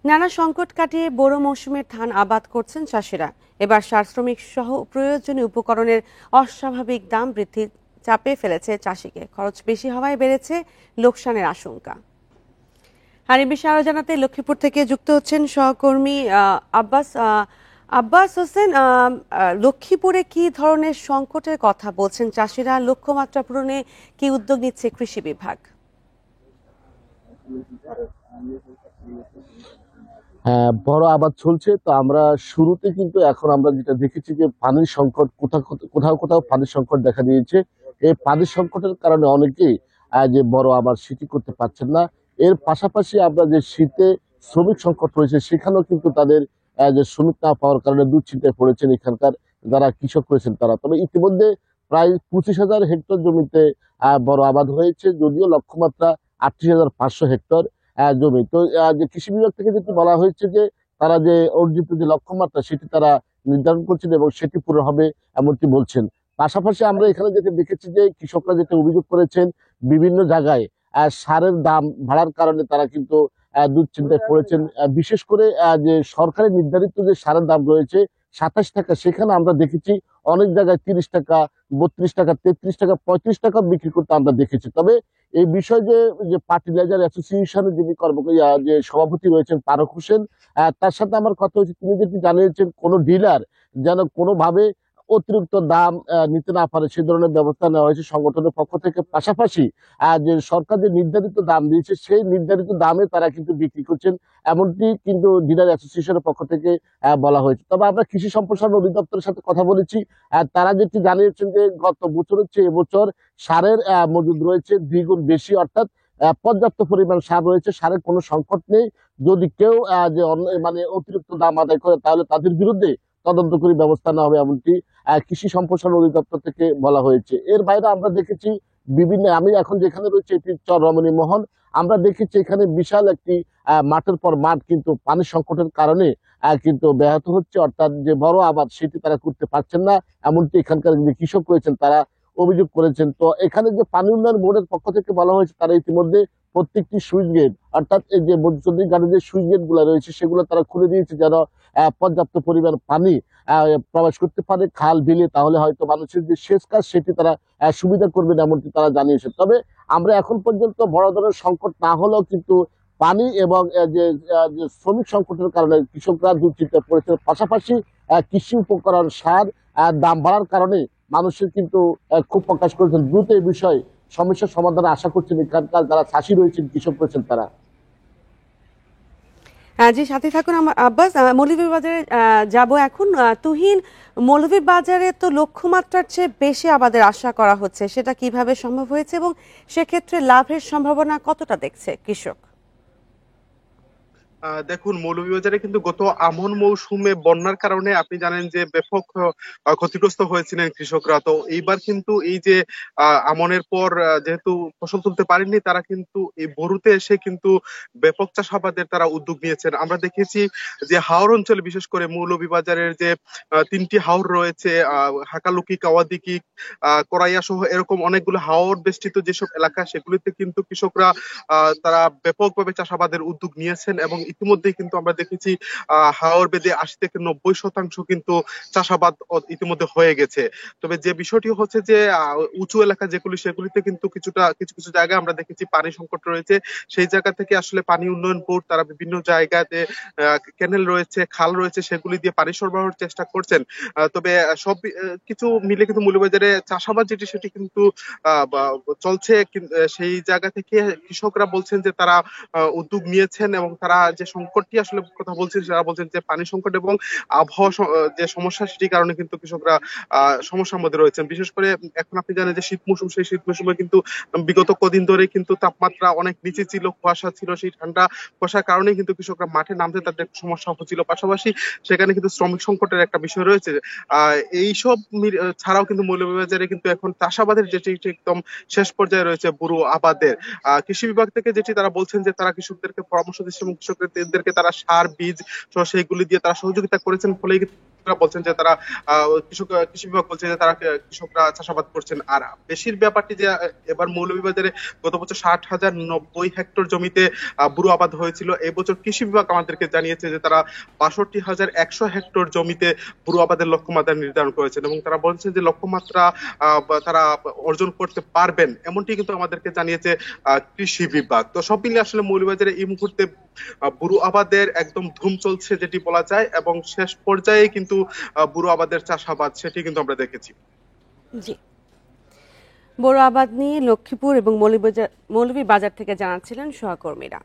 নানা সংকট কাটিয়ে বোরো মৌসুমের ধান আবাদ করছেন চাষিরা। এবার সার শ্রমিক সহ প্রয়োজনীয় উপকরণের অস্বাভাবিক দাম বৃদ্ধি চাপে ফেলেছে চাষিকে। খরচ বেশি হওয়ায় বেড়েছে লোকসানের আশঙ্কা। আর এই বিষয়ে আরো জানাতে লক্ষ্মীপুর থেকে যুক্ত হচ্ছেন সহকর্মী আব্বাস আব্বাস হোসেন। লক্ষ্মীপুরে কি ধরনের সংকটের কথা বলছেন চাষিরা? লক্ষ্যমাত্রা পূরণে কি উদ্যোগ নিচ্ছে কৃষি বিভাগ? হ্যাঁ, বড় আবাদ চলছে। তো আমরা শুরুতে কিন্তু এখন আমরা যেটা দেখেছি যে পানির সংকট কোথাও কোথাও কোথাও পানির সংকট দেখা দিয়েছে। এই পানির সংকটের কারণে অনেকেই যে বড় আবাদ সেটি করতে পারছেন না। এর পাশাপাশি আমরা যে শীতে শ্রমিক সংকট রয়েছে সেখানেও কিন্তু তাদের যে শ্রমিক না পাওয়ার কারণে দুশ্চিন্তায় পড়েছেন এখানকার যারা কৃষক রয়েছেন তারা। তবে ইতিমধ্যে প্রায় 25,000 হেক্টর জমিতে বড় আবাদ হয়েছে, যদিও লক্ষ্যমাত্রা 38,500 হেক্টর জমি। তো যে কৃষি বিভাগ থেকে যেটি বলা হয়েছে যে তারা যে অর্জিত যে লক্ষ্যমাত্রা সেটি তারা নির্ধারণ করছেন এবং সেটি পূরণ হবে এমনটি বলছেন। পাশাপাশি আমরা এখানে যেটা দেখেছি যে কৃষকরা যেটা অভিযোগ করেছেন বিভিন্ন জায়গায় সারের দাম বাড়ার কারণে তারা কিন্তু দুশ্চিন্তায় পড়েছেন। বিশেষ করে যে সরকারি নির্ধারিত যে সারের দাম রয়েছে 27 টাকা, সেখানে আমরা দেখেছি অনেক জায়গায় 30 টাকা, 32 টাকা, 33 টাকা, 35 টাকা বিক্রি করতে আমরা দেখেছি। তবে এই বিষয়ে যে ফার্টিলাইজার অ্যাসোসিয়েশনের যিনি যে সভাপতি রয়েছেন ফারুক হোসেন, তার সাথে আমার কথা হয়েছে। তিনি যেটি জানিয়েছেন কোন ডিলার যেন কোনোভাবে অতিরিক্ত দাম নিতে না পারে সে ধরনের ব্যবস্থা নেওয়া হয়েছে সংগঠনের পক্ষ থেকে। পাশাপাশি যে সরকার যে নির্ধারিত দাম দিয়েছে সেই নির্ধারিত দামে তারা কিন্তু বিক্রি করছেন, এমনটি কিন্তু ডিলার অ্যাসোসিয়েশনের পক্ষ থেকে বলা হয়েছে। তবে আমরা কৃষি সম্প্রসারণ অধিদপ্তরের সাথে কথা বলেছি। তারা যেটি জানিয়েছেন যে গত বছরের চেয়ে এবছর সারের মজুদ রয়েছে দ্বিগুণ বেশি, অর্থাৎ পর্যাপ্ত পরিমাণ সার রয়েছে, সারের কোনো সংকট নেই। যদি কেউ যে মানে অতিরিক্ত দাম আদায় করে তাহলে তাদের বিরুদ্ধে তদন্ত করে ব্যবস্থা নেওয়া হবে, এমনটি কৃষি সম্প্রসারণ অধিদপ্তর থেকে বলা হয়েছে। এর বাইরে আমরা দেখেছি বিভিন্ন, আমি এখন যেখানে রয়েছে এটি চর রমণী মোহন, আমরা দেখেছি এখানে বিশাল একটি মাঠের পর মাঠ কিন্তু পানির সংকটের কারণে কিন্তু ব্যাহত হচ্ছে, অর্থাৎ যে বড় আবাদ সেটি তারা করতে পারছেন না, এমনটি এখানকার যে কৃষক রয়েছেন তারা অভিযোগ করেছেন। তো এখানে যে পানি উন্নয়ন বোর্ডের পক্ষ থেকে বলা হয়েছে তারা ইতিমধ্যে প্রত্যেকটি সুইচ গেট, অর্থাৎ এই যে বৈদ্যুতিক গাড়ির যে সুইচ গেট গুলো রয়েছে সেগুলো তারা খুলে দিয়েছে যেন পর্যাপ্ত পরিমাণ পানি প্রবেশ করতে পারে খাল বিলে, তাহলে হয়তো মানুষের যে সেচ কাজ সেটি তারা সুবিধা করবেন এমনটি তারা জানিয়েছে। তবে আমরা এখন পর্যন্ত বড় ধরনের সংকট না হলেও কিন্তু পানি এবং যে শ্রমিক সংকটের কারণে কৃষকরা দুশ্চিন্তায় পড়েছে। পাশাপাশি কৃষি উপকরণ সার দাম বাড়ার কারণে মানুষের কিন্তু ক্ষোভ প্রকাশ করেছেন। দ্রুত এই বিষয়ে সমস্যার সমাধানে আশা করছেন এখানকার যারা চাষি রয়েছেন কৃষক রয়েছেন তারা। জি, সাথে থাকুন আমার আব্বাস। মৌলভীবাজারে যাব এখন। তুহিন, মৌলভীবাজারে তো লক্ষ্যমাত্রার চেয়ে বেশি আবাদের আশা করা হচ্ছে, সেটা কিভাবে সম্ভব হয়েছে এবং সেক্ষেত্রে লাভের সম্ভাবনা কতটা দেখছে কৃষক? দেখুন, মৌলভীবাজারে কিন্তু গত আমন মৌসুমে বন্যার কারণে আপনি জানেন যে ব্যাপক ক্ষতিগ্রস্ত হয়েছিলেন কৃষকরা। তো এইবার কিন্তু এই যে আমনের পর যেহেতু ফসল তুলতে পারেননি, তারা কিন্তু এই বরুতে এসে কিন্তু ব্যাপক চাষাবাদের তারা উদ্যোগ নিয়েছেন। আমরা দেখেছি যে হাওর অঞ্চলে, বিশেষ করে মৌলভীবাজারের যে তিনটি হাওর রয়েছে, হাকালুকি, কাওয়াদিকি, করাইয়া সহ এরকম অনেকগুলো হাওর বেষ্টিত যেসব এলাকা, সেগুলিতে কিন্তু কৃষকরা তারা ব্যাপকভাবে চাষাবাদের উদ্যোগ নিয়েছেন এবং ইতিমধ্যেই কিন্তু আমরা দেখেছি হাওর বেদে 80 থেকে 90% কিন্তু চাষাবাদ ইতিমধ্যে হয়ে গেছে। তবে যে বিষয়টি হচ্ছে যে উঁচু এলাকা যেগুলি, সেগুলিতে কিন্তু কিছু কিছু জায়গায় আমরা দেখেছি পানি সংকট রয়েছে। সেই জায়গা থেকে আসলে পানি উন্নয়ন বোর্ড তারা বিভিন্ন জায়গাতে ক্যানেল রয়েছে, খাল রয়েছে, সেগুলি দিয়ে পানি সরবরাহের চেষ্টা করছেন। তবে সব কিছু মিলে কিন্তু মৌলভীবাজারে চাষাবাদ যেটি সেটি কিন্তু চলছে। সেই জায়গা থেকে কৃষকরা বলছেন যে তারা উদ্যোগ নিয়েছেন এবং তারা যে সংকটটি আসলে কথা বলছেন, তারা বলছেন যে পানি সংকট এবং আবহাওয়া যে সমস্যা, সেটির কারণে কিন্তু কৃষকরা সমস্যার মধ্যে রয়েছেন। বিশেষ করে এখন আপনি জানেন যে শীত মৌসুম, সেই শীত মৌসুমে কিন্তু বিগত কদিন ধরে কিন্তু তাপমাত্রা অনেক নিচে ছিল, কুয়াশা ছিল। সেই ঠান্ডা কুয়াশার কারণে কিন্তু কৃষকরা মাঠে নামতে তাদের সমস্যা হচ্ছিল। পাশাপাশি সেখানে কিন্তু শ্রমিক সংকটের একটা বিষয় রয়েছে। এইসব ছাড়াও কিন্তু মৌলভীবাজারে কিন্তু এখন চাষাবাদের যেটি একদম শেষ পর্যায়ে রয়েছে বুরু আবাদের। কৃষি বিভাগ থেকে যেটি তারা বলছেন যে তারা কৃষকদেরকে পরামর্শ দিচ্ছে এবং কৃষকদেরকে তারা সার, বীজ সেইগুলি দিয়ে তারা সহযোগিতা করেছেন, ফলে কৃষকরা বলছেন যে তারা কৃষি বিভাগ বলছে যে তারা কৃষকরা চাষাবাদ করছেন। আর বেশির ব্যাপারটি যে এবার মৌলভীবাজারে গত বছর 60,090 হেক্টর জমিতে বুরো আবাদ হয়েছিল। এই বছর কৃষি বিভাগ আমাদেরকে জানিয়েছে যে তারা 62,100 হেক্টর জমিতে বুরো আবাদের লক্ষ্যমাত্রা নির্ধারণ করেছেন এবং তারা বলছেন যে লক্ষ্যমাত্রা তারা অর্জন করতে পারবেন, এমনটি কিন্তু আমাদেরকে জানিয়েছে কৃষি বিভাগ। তো সব মিলিয়ে আসলে মৌলভীবাজারে এই মুহূর্তে বুরো আবাদের একদম ধুম চলছে যেটি বলা যায়, এবং শেষ পর্যায়ে কিন্তু বুরো আবাদের চাষাবাদ সেটি কিন্তু আমরা দেখেছি। জি, বোরো আবাদ নিয়ে লক্ষ্মীপুর এবং মৌলভীবাজার থেকে জানাচ্ছিলেন সহকর্মীরা।